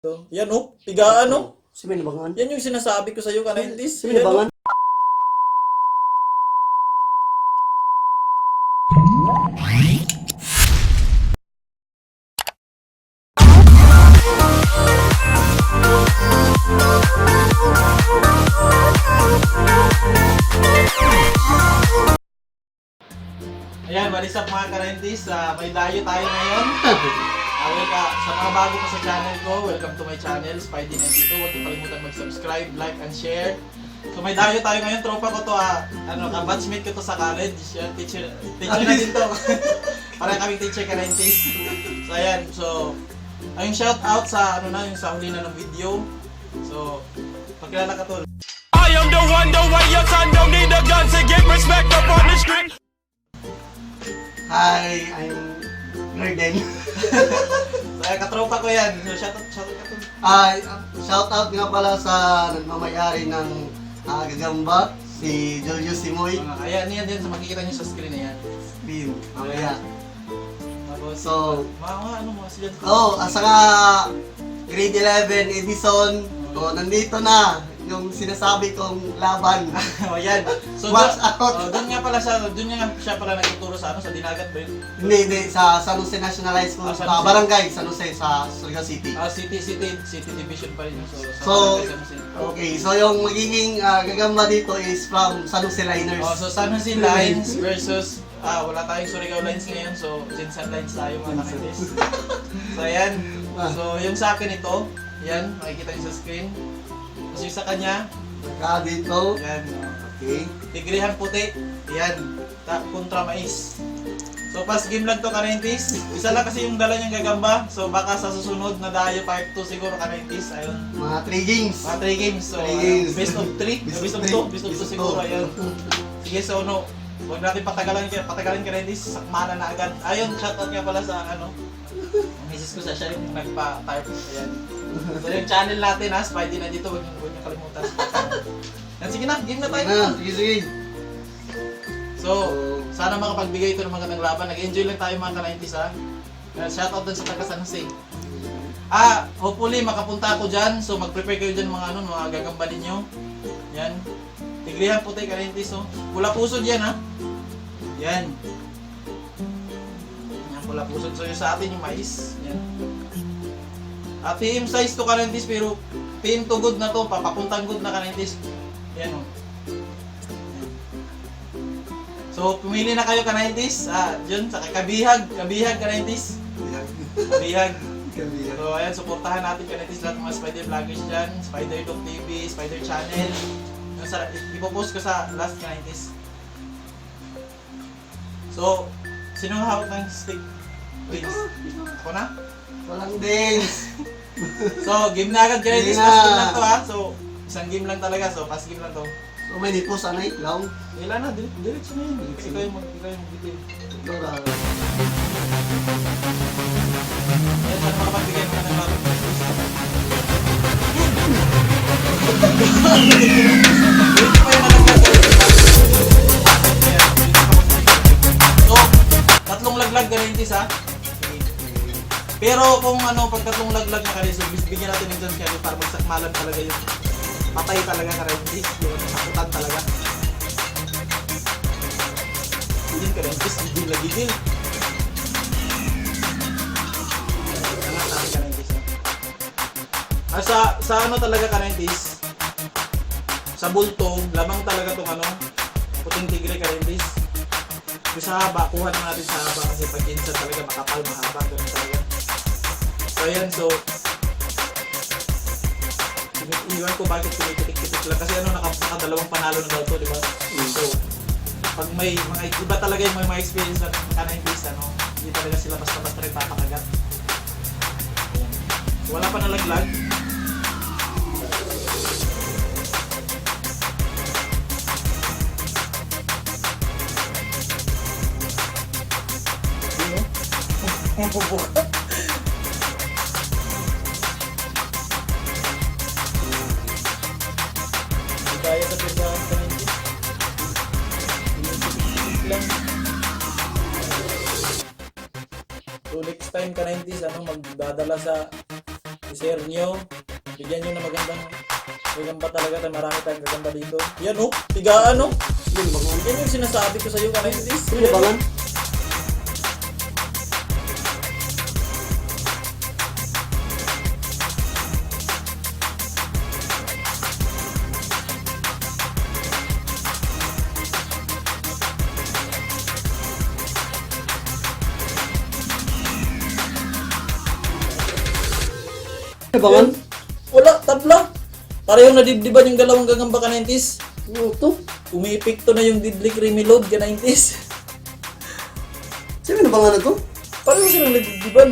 Yan oh, tigaan oh. Sinibangan. Yan yung sinasabi ko sa iyo kanina. Sinibangan. Ayan, what is up mga ka-rentis? May dayo tayo ngayon. Sa mga bago pa sa channel ko, welcome to my channel, Spidey92. Huwag niyo kalimutan mag-subscribe, like, and share. So may dayo tayo ngayon, tropa ko to ka-batchmate ko to sa college. Yan, teacher na din to. Parang kaming teacher ka-rentis. So ayan, so ayun shout out sa yung sa huli na ng video. So, pagkilala ka tol. I am the one, the way your son don't need a gun to get respect up on the street. Hi, I'm Garden. So katropa ko yan. So shout out ka tol. Shout out nga pala sa nagmamayari ng Gagamba, si Julius Simoy. Ayan, yan din sa makikita niyo sa screen na yan. Spin. Mamaya. Tapos, So, mga sila. saka grade 11 Edison. Nandito na yung sinasabi kong laban. Ayan. So, Watch out! doon nga siya pala nagtuturo sa sa Dinagat ba yun? Hindi, sa San Jose National High School, San sa Jose. Barangay San Jose, sa Surigao City. City Division pa rin yun. So, San Jose. Okay, so yung magiging gagamba dito is from San Jose Liners. So San Jose Lines versus wala tayong Surigao Lines ngayon, so Jinsan Lines tayo mga kainis. So ayan, so yung sa akin ito, yan, makikita niyo sa screen. Tapos yung sa kanya, Saka dito, yan, okay. Tigrihan puti, yan, kontra mais. So pas game lang to ka-rentis, isa lang kasi yung dala niyang gagamba, so baka sa susunod na dayo part 2 siguro ka-rentis, ayun. Mga 3 games. Mga 3 games, so Three games. best of 3, best of 2, best of 2 siguro, ayun. Sige, so huwag natin patagalan ka-rentis, sakmana na agad. Ayun, shoutout nga pala sa misis ko siya yung nagpa-type, ayan. So yung channel natin Spidey na dito, huwag niyo kalimutan. Yan, sige na, game na tayo. Sige. So, sana makapagbigay ito ng magandang laban. Nag-enjoy lang tayo mga ka-90s Shoutout din sa taga San Jose. Hopefully makapunta ako dyan. So mag-prepare kayo dyan mga mga gagamba ninyo. Yan. Tigrihan puti ka-90s Pula pusod yan Yan. Yan pula pusod. So yung sa atin yung mais. Yan. Team size to ka-90s pero team to good na to. Papapuntang good na ka-90s. Yan So, pumili na kayo ka-90s. Diyan sa Kabihag ka-90s. Kabihag. So, ayan, suportahan natin ka-90s lahat ng mga Spider vloggers dyan. Spider Dog TV, Spider Channel. Ipopost ko sa last ka-90s. So, sinong hawak ng stick? Please. Ako na? Walang dings. So, game na agad ka-90s. Game na. Pass game lang to So, isang game lang talaga. So, pass game lang to. So may nipos, lang. Ilan na? Diretso na yun. Ikaw yung mag-bitin. Ayan, sana makapagbigay mo ka ng laban. Dito pa yung nalaglag. So, tatlong laglag ka-90s Pero kung pag tatlong laglag na ka-90s, bigyan natin ng chance kayo para magsakmalan talaga yung patay talaga ka-90s. Yung sakutan talaga. Hindi ka-90s, gigil. Sa talaga ka-90s, sa bulto, lamang talaga itong puting tigre ka-90s. Yung sa haba, kuha na natin sa haba kasi pag insa talaga makapal, mahaba, ganun talaga. So ayan, iwan ko bakit tumitik-tik lang kasi nakadalawang panalo na daw to, di ba? So, pag may mga iba talaga yung mga experience na ka-90s, hindi talaga sila basta-basta rin papakagat. So, wala pa nalaglag. Kaya sa pindahan ka hindi. Lang. So next time ka 90s magdadala sa i-share nyo. Bigyan nyo na magandang gagamba talaga. Marami tayong gagamba dito. Yan oh, tigaan oh. Sige, nabangan. Yan yung sinasabi ko sa'yo ka 90s. Sige, nabangan. Nabangan? Wala, tabla. Parehong nadibdiban yung dalawang gagamba ka 90s. Ano to? Umipikto na yung Deadly Creamy Load ka 90s. Sige, nabangan na to? Pareho silang nadibdiban.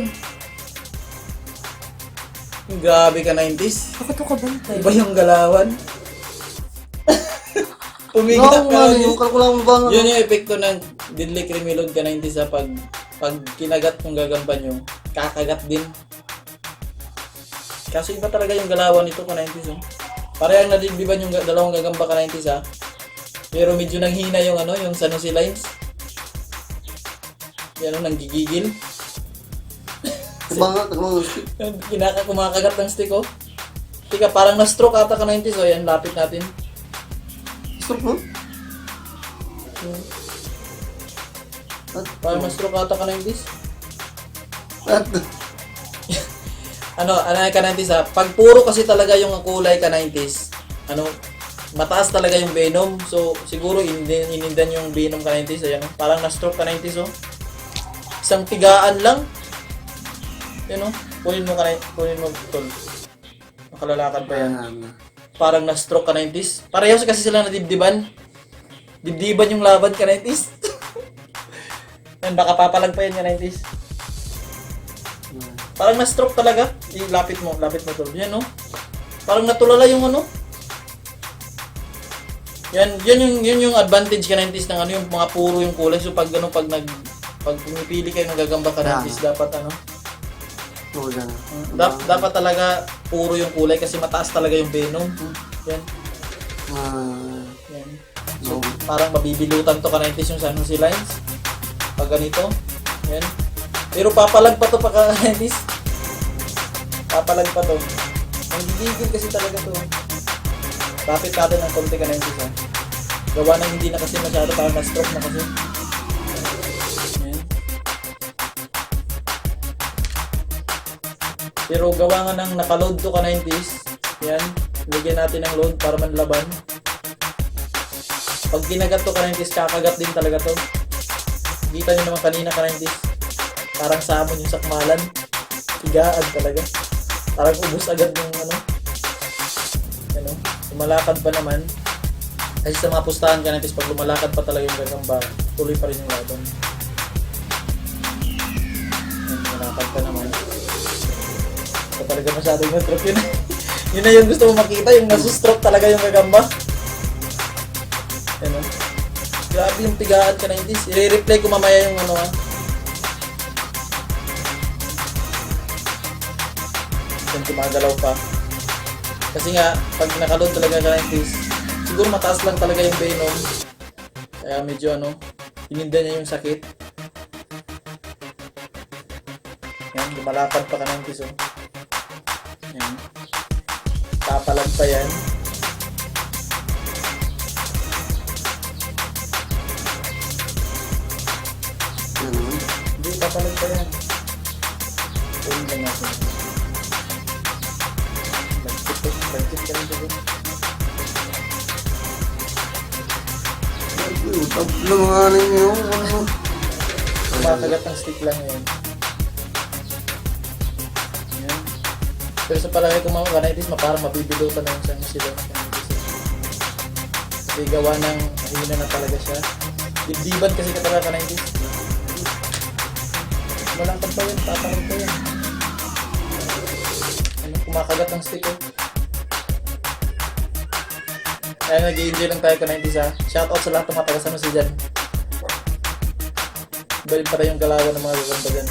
Grabe ka 90s. Bakit ako bantay? Iba yung galawan. Pumigat ka Ano, 90s. yung kalkula mo ba? Yun yung epekto ng Deadly Creamy Load ka 90s sa pag kinagat yung gagamba nyo, kakagat din. Kaso iba talaga yung galawan nito ka 90s oh. Parehang nadibdiban yung dalawang gagamba ka 90s ha. Pero medyo nanghina yung ano, yung Sanusi lines. Yan o, nanggigigil. Nabangan, nabangan. Kumakagat ng stick oh. Tika, parang na-stroke ata ka 90s oh. Yan, lapit natin. Stop mo? Parang na-stroke ata ka 90s. At, Ano ka 90s ha? Pag puro kasi talaga yung kulay ka 90s, ano, mataas talaga yung venom. So, siguro inindan yung venom ka 90s. Ayan, oh. Parang na-stroke ka 90s, oh. Isang tigaan lang. Yan, oh. Kunin mo, tol. Makalalakad pa yan. Parang na-stroke ka 90s. Parehas kasi sila nadibdiban. Dibdiban yung laban ka 90s. Yan, baka papalag pa yan ka 90s. Parang na-stroke talaga. Lapit mo tol. Yan no. Parang natulala yung ano. Yan yung advantage ka 90s ng ano, yung mga puro yung kulay. So pag pumipili kayo ng gagamba ka 90s, dapat ano. Oo, dyan. Dapat talaga puro yung kulay kasi mataas talaga yung venom. Yan. Yan. So parang mabibilutan to ka 90s yung Sanusi lines. Pag ganito. Yan. Pero papalag pa to pa ka 90s. Papalag pa to. Ang gigigil kasi talaga to. Lapit natin ng konti ka 90s ha. Gawa nang hindi na kasi masyado, parang na-stroke na kasi. Ayan. Pero gawa nga ng nakaload to ka 90s. Yan. Lagyan natin ng load para manlaban. Pag kinagat to ka 90s, kakagat din talaga to. Kita nyo naman kanina ka 90s. Parang samon yung sakmalan. Tigaan talaga. Parang ubos agad yung ano. Ano, lumalakad pa naman. Kasi sa mga pustahan ka natin, pag lumalakad pa talaga yung gagamba, tuloy pa rin yung laban. Lumalakad pa naman. So talaga masyadong na-stroke yun. Yun na yung gusto mo makita, yung nasustroke talaga yung gagamba. Ano. Grabe yung tigaan ka 90s. I-replay ko mamaya yung ano ha. Yan, gumagalaw pa. Kasi nga, pag nakaload talaga ka 90s, siguro mataas lang talaga yung venom. Kaya medyo ano, hininda niya yung sakit. Yan, lumalakad pa ka 90s oh. Yan. Papalag pa yan. Yan naman. Hindi, papalag pa yan. Tuloy lang natin. Bagtit ka rin dito. Tablo nga ninyo. Kumakagat ng stick lang yan. Yan. Pero sa palagay ko mga ka-90s, parang mabibilutan na yung Sanusi sila. Kasi gawa ng mahina na talaga siya. Dibdiban kasi ka talaga ka-90s. Malangkad pa yan, papalag pa yan. Ano, kumakagat ng stick oh. Kaya nag-i-enjoy lang tayo ka-90s ha. Shoutout sa lahat ng mga taga-Sanusi dyan. Balik pa rin yung galawan ng mga gagamba dyan.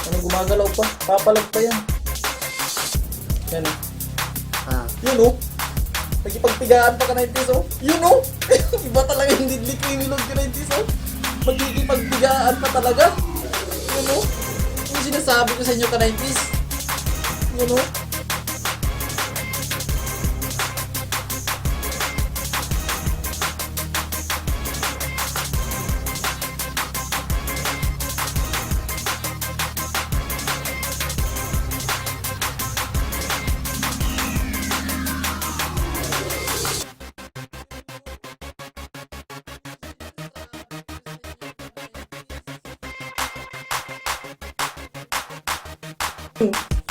Ano, gumagalaw pa. Papalag pa yan. Yan o. Yun o. Nagipagtigaan pa ka 90s o. Yun o. Iba talaga yung Deadly Creamy Load ka-90s, oh. Magkikipagbigaan pa talaga. Yun, oh. Yung sinasabi ko sa inyo ka-90s. Yun, oh.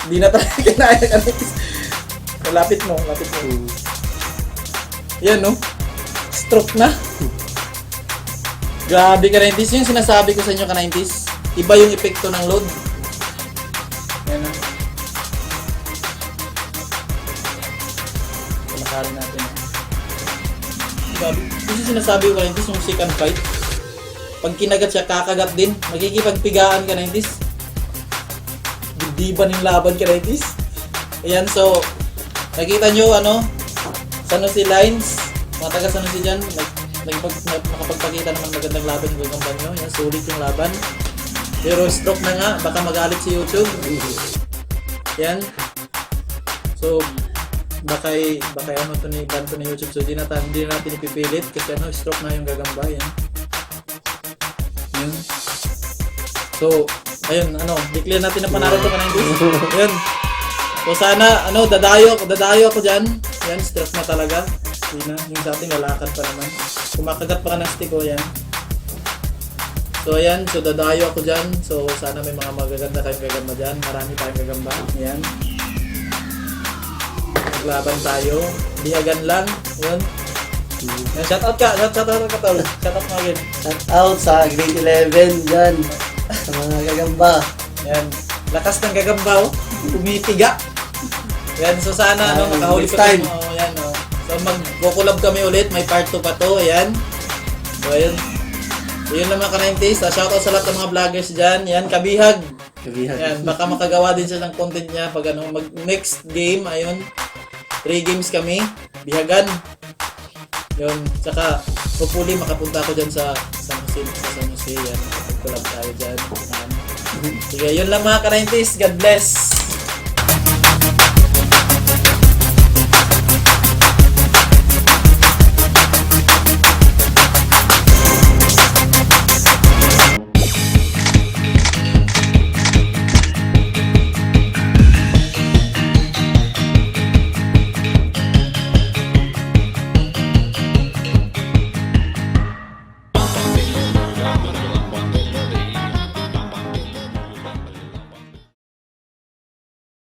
Hindi na talaga kinaya ka-90s. Lapit mo, lapit mo. Yan, no? Stroke na. Grabe ka-90s. Yung sinasabi ko sa inyo ka-90s. Iba yung epekto ng load. Yan, no? Palakarin natin. Grabe. Yung sinasabi ko ka-90s, yung second fight. Pag kinagat siya, kakagat din. Magkikipagpigaan ka-90s. Diba ng laban ka-90s. Ayan, so nakita nyo San Jose Lines, mga taga San Jose dyan, makapagpakita naman magandang laban yung gagamba nyo. Ayan, sulit yung laban. Pero stroke na nga, baka magalit si YouTube. Ayan. So baka to ni ban to ni YouTube. So hindi natin ipipilit kasi stroke na yung gagamba. Ayan. Ayan. So ayun, declare natin na panalo to ka-90s. Ayun. So sana, dadayo ako dyan. Yan, stress na talaga. Hindi na, yung dati lalakad pa naman. Kumakagat pa ka ng stick, yan. So ayan, so dadayo ako dyan. So sana may mga magaganda kayong gagamba dyan. Marami tayong gagamba. Ayan. Maglaban tayo. Biyagan lang. Ayun. Shoutout ka, shoutout ka tol. Shoutout mo again. Shoutout sa grade 11 dyan. Sa mga gagamba. Yan. Lakas ng gagamba, oh. Umitiga. Yan, so sana makahuli next ko time. Yan, So mag-collab kami ulit, may part 2 pa to, ayan. So ayun. So yun naman ka-90s. Shoutout sa lahat ng mga vloggers dyan. Yan, Kabihag. Yan, baka makagawa din siya ng content niya pag mag next game, ayun. 3 games kami. Bihagan. Yun, tsaka hopefully makapunta ako dyan sa San Jose, yan. Collab tayo dyan. Sige, yun lang mga ka-90s. God bless.